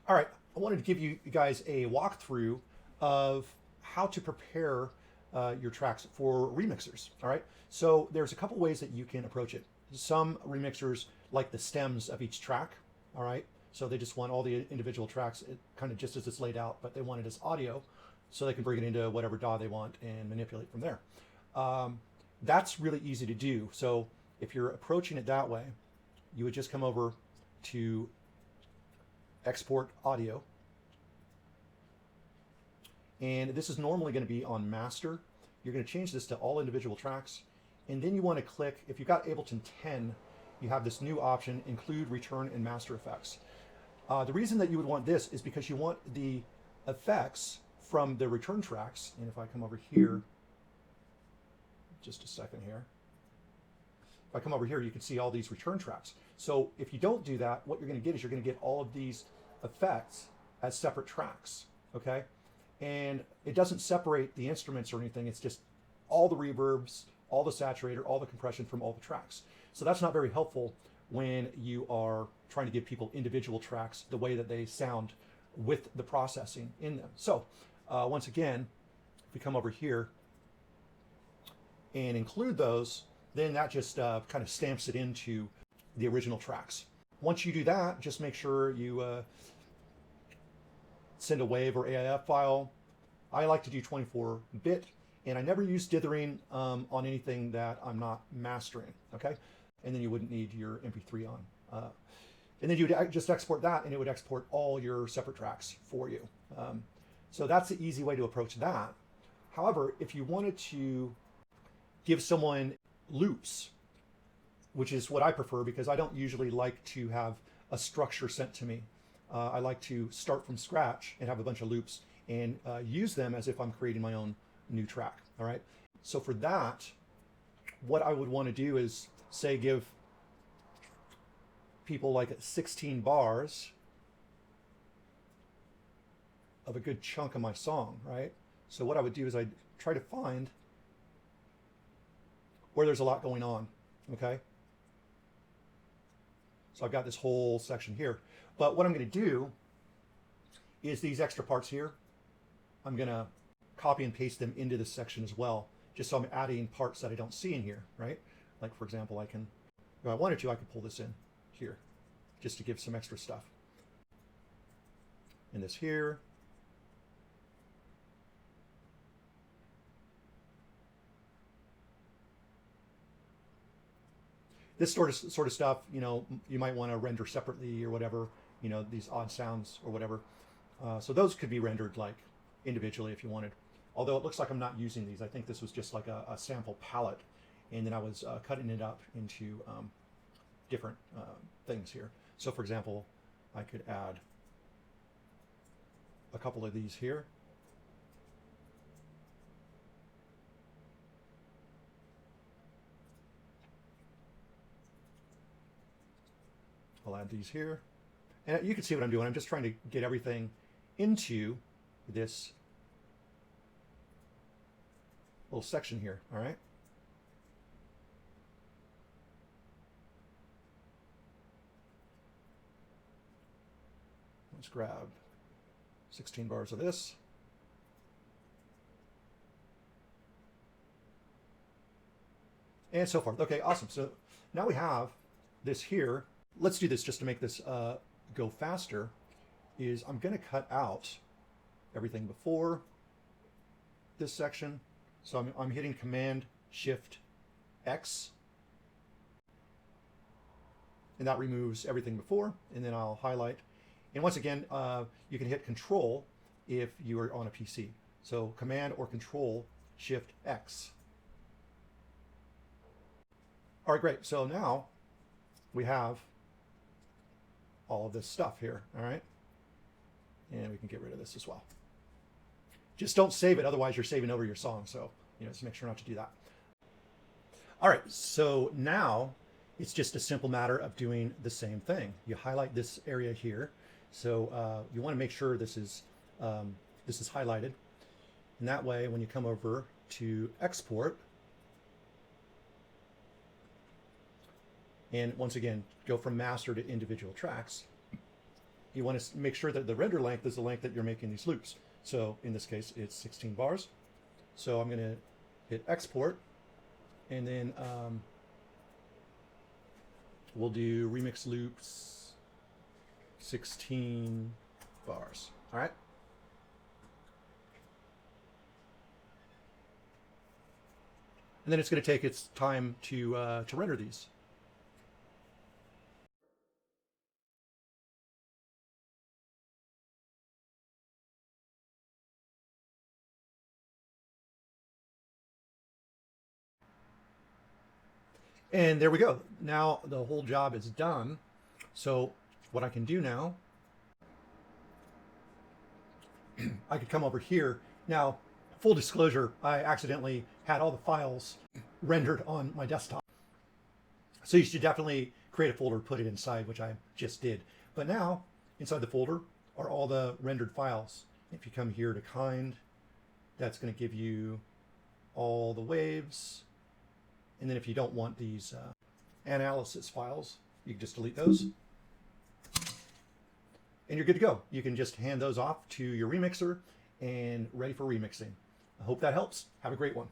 All right, I wanted to give you guys a walkthrough of how to prepare your tracks for remixers. All right, so there's a couple ways that you can approach it. Some remixers like the stems of each track. All right, so they just want all the individual tracks kind of just as it's laid out, but they want it as audio, so they can bring it into whatever DAW they want and manipulate from there. That's really easy to do. So if you're approaching it that way, you would just come over to export audio, and this is normally going to be on master. You're going to change this to all individual tracks, and then you want to click, if you've got Ableton 10, you have this new option, include return and master effects. The reason that you would want this is because you want the effects from the return tracks. And if I come over here, just a second here, if I come over here, you can see all these return tracks. So if you don't do that, what you're going to get is you're going to get all of these effects as separate tracks, okay? And it doesn't separate the instruments or anything. It's just all the reverbs, all the saturator, all the compression from all the tracks. So that's not very helpful when you are trying to give people individual tracks the way that they sound with the processing in them. So once again, if we come over here and include those, then that just kind of stamps it into the original tracks. Once you do that, just make sure you send a WAV or AIF file. I like to do 24-bit, and I never use dithering on anything that I'm not mastering, okay? And then you wouldn't need your MP3 on. And then you would just export that, and it would export all your separate tracks for you. So that's the easy way to approach that. However, if you wanted to give someone loops, which is what I prefer because I don't usually like to have a structure sent to me. I like to start from scratch and have a bunch of loops and use them as if I'm creating my own new track, all right? So for that, what I would want to do is, say, give people like 16 bars of a good chunk of my song, right? So what I would do is I'd try to find where there's a lot going on, okay? So I've got this whole section here. But what I'm going to do is these extra parts here, I'm going to copy and paste them into this section as well, just so I'm adding parts that I don't see in here, right? Like, for example, I can, if I wanted to, I could pull this in here just to give some extra stuff. And this here. This sort of stuff, you know, you might want to render separately or whatever, you know, these odd sounds or whatever. So those could be rendered like individually if you wanted. Although it looks like I'm not using these. I think this was just like a sample palette, and then I was cutting it up into different things here. So for example, I could add a couple of these here. I'll add these here. And you can see what I'm doing. I'm just trying to get everything into this little section here, all right? Let's grab 16 bars of this. And so forth. Okay, awesome. So now we have this here. Let's do this just to make this go faster. Is I'm going to cut out everything before this section. So I'm hitting Command Shift X, and that removes everything before. And then I'll highlight. And once again, you can hit Control if you are on a PC. So Command or Control Shift X. All right, great. So now we have all of this stuff here, all right? And we can get rid of this as well. Just don't save it, otherwise you're saving over your song. So, you know, just make sure not to do that. All right, so now it's just a simple matter of doing the same thing. You highlight this area here. So you want to make sure this is highlighted. And that way, when you come over to export, and once again, go from master to individual tracks, you want to make sure that the render length is the length that you're making these loops. So in this case, it's 16 bars. So I'm going to hit export, and then we'll do remix loops 16 bars. All right. And then it's going to take its time to render these. And there we go. Now the whole job is done. So what I can do now, I could come over here. Now, full disclosure, I accidentally had all the files rendered on my desktop. So you should definitely create a folder, put it inside, which I just did. But now, inside the folder are all the rendered files. If you come here to kind, that's going to give you all the waves. And then if you don't want these analysis files, you can just delete those. And you're good to go. You can just hand those off to your remixer and ready for remixing. I hope that helps. Have a great one.